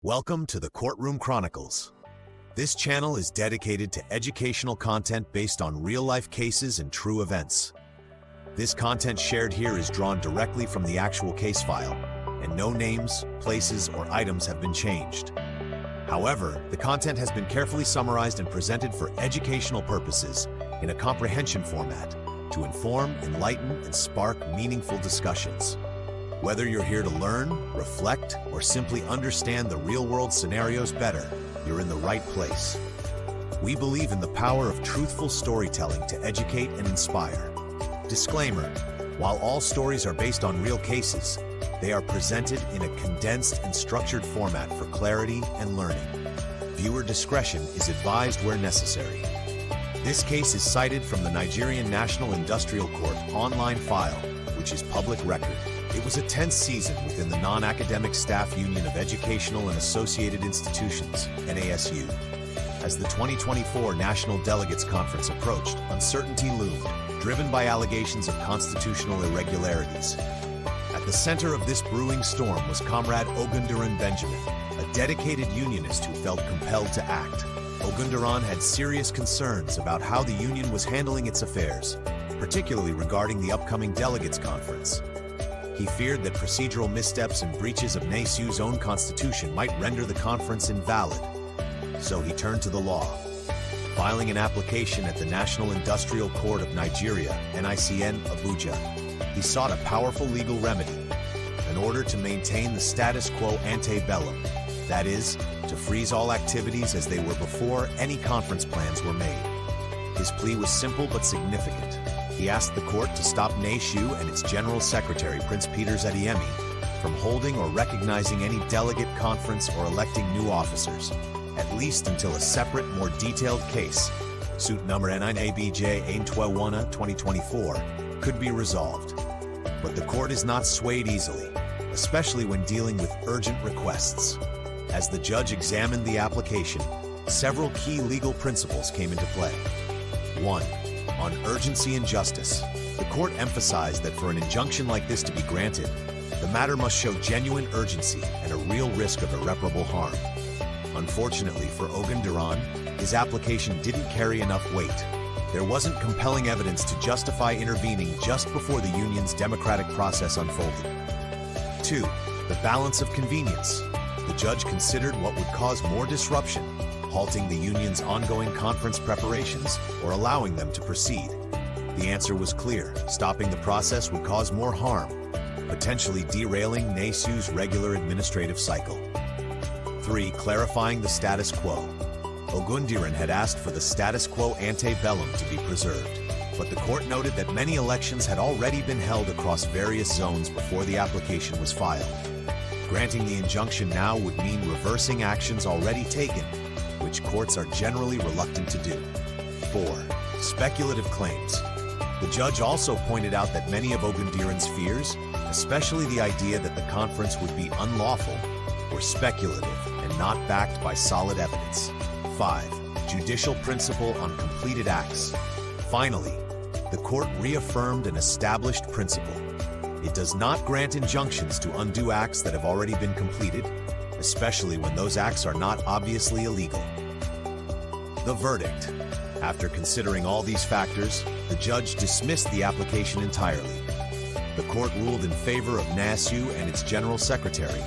Welcome to the Courtroom Chronicles. This channel is dedicated to educational content based on real-life cases and true events. This content shared here is drawn directly from the actual case file, and no names, places, or items have been changed. However, the content has been carefully summarized and presented for educational purposes in a comprehension format to inform, enlighten, and spark meaningful discussions. Whether you're here to learn, reflect, or simply understand the real-world scenarios better, you're in the right place. We believe in the power of truthful storytelling to educate and inspire. Disclaimer: while all stories are based on real cases, they are presented in a condensed and structured format for clarity and learning. Viewer discretion is advised where necessary. This case is cited from the Nigerian National Industrial Court online file, which is public record. It was a tense season within the Non-Academic Staff Union of Educational and Associated Institutions, NASU. As the 2024 National Delegates Conference approached, uncertainty loomed, driven by allegations of constitutional irregularities. At the center of this brewing storm was Comrade Ogundiran Benjamin, a dedicated unionist who felt compelled to act. Ogundiran had serious concerns about how the union was handling its affairs, particularly regarding the upcoming Delegates Conference. He feared that procedural missteps and breaches of NASU's own constitution might render the conference invalid. So he turned to the law. Filing an application at the National Industrial Court of Nigeria, NICN, Abuja, he sought a powerful legal remedy, in order to maintain the status quo ante bellum, that is, to freeze all activities as they were before any conference plans were made. His plea was simple but significant. He asked the court to stop NASU and its General Secretary, Prince Peters Adeyemi, from holding or recognizing any delegate conference or electing new officers, at least until a separate, more detailed case, suit number N9ABJ-821-2024, could be resolved. But the court is not swayed easily, especially when dealing with urgent requests. As the judge examined the application, several key legal principles came into play. 1. On urgency and justice. The court emphasized that for an injunction like this to be granted, the matter must show genuine urgency and a real risk of irreparable harm. Unfortunately for Ogundiran, his application didn't carry enough weight. There wasn't compelling evidence to justify intervening just before the union's democratic process unfolded. 2. The balance of convenience. The judge considered what would cause more disruption, halting the union's ongoing conference preparations or allowing them to proceed. The answer was clear: stopping the process would cause more harm, potentially derailing NASU's regular administrative cycle. 3. Clarifying the status quo. Ogundiran had asked for the status quo ante bellum to be preserved, but the court noted that many elections had already been held across various zones before the application was filed. Granting the injunction now would mean reversing actions already taken, which courts are generally reluctant to do. 4. Speculative claims. The judge also pointed out that many of Ogundiran's fears, especially the idea that the conference would be unlawful, were speculative and not backed by solid evidence. 5. Judicial principle on completed acts. Finally, the court reaffirmed an established principle. It does not grant injunctions to undo acts that have already been completed, especially when those acts are not obviously illegal. The verdict. After considering all these factors, the judge dismissed the application entirely. The court ruled in favor of NASU and its General Secretary,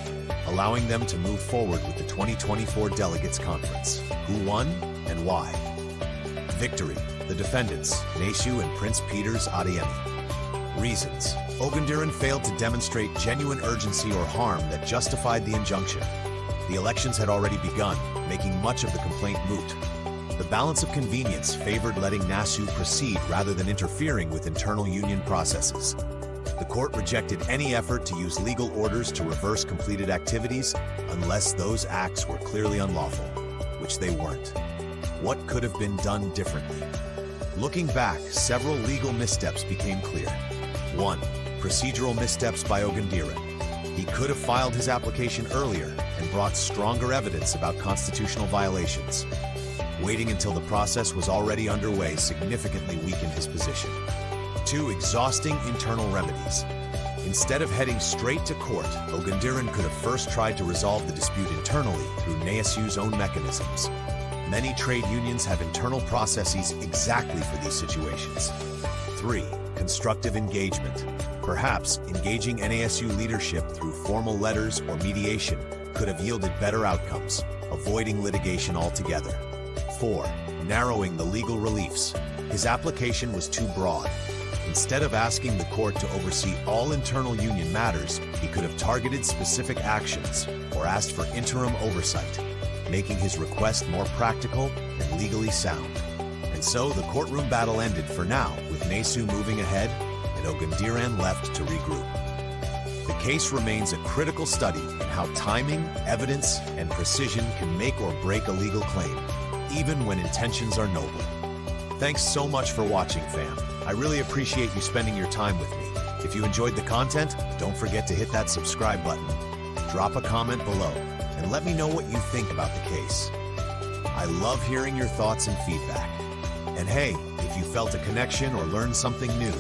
allowing them to move forward with the 2024 Delegates Conference. Who won and why? Victory. The defendants, NASU and Prince Peters Adeyemi. Reasons. Ogundiran failed to demonstrate genuine urgency or harm that justified the injunction. The elections had already begun, making much of the complaint moot. The balance of convenience favored letting NASU proceed rather than interfering with internal union processes. The court rejected any effort to use legal orders to reverse completed activities unless those acts were clearly unlawful, which they weren't. What could have been done differently? Looking back, several legal missteps became clear. 1. Procedural missteps by Ogundiran. He could have filed his application earlier and brought stronger evidence about constitutional violations. Waiting until the process was already underway significantly weakened his position. 2. Exhausting internal remedies. Instead of heading straight to court, Ogundiran could have first tried to resolve the dispute internally through NASU's own mechanisms. Many trade unions have internal processes exactly for these situations. 3. Constructive engagement. Perhaps engaging NASU leadership through formal letters or mediation could have yielded better outcomes, avoiding litigation altogether. 4. Narrowing the legal reliefs. His application was too broad. Instead of asking the court to oversee all internal union matters, he could have targeted specific actions or asked for interim oversight, making his request more practical and legally sound. And so the courtroom battle ended for now, with NASU moving ahead and Ogundiran left to regroup. The case remains a critical study in how timing, evidence, and precision can make or break a legal claim, even when intentions are noble. Thanks so much for watching, fam. I really appreciate you spending your time with me. If you enjoyed the content, don't forget to hit that subscribe button, drop a comment below, and let me know what you think about the case. I love hearing your thoughts and feedback. And hey, if you felt a connection or learned something new,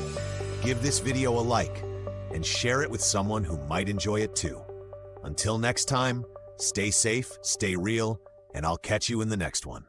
give this video a like and share it with someone who might enjoy it too. Until next time, stay safe, stay real, and I'll catch you in the next one.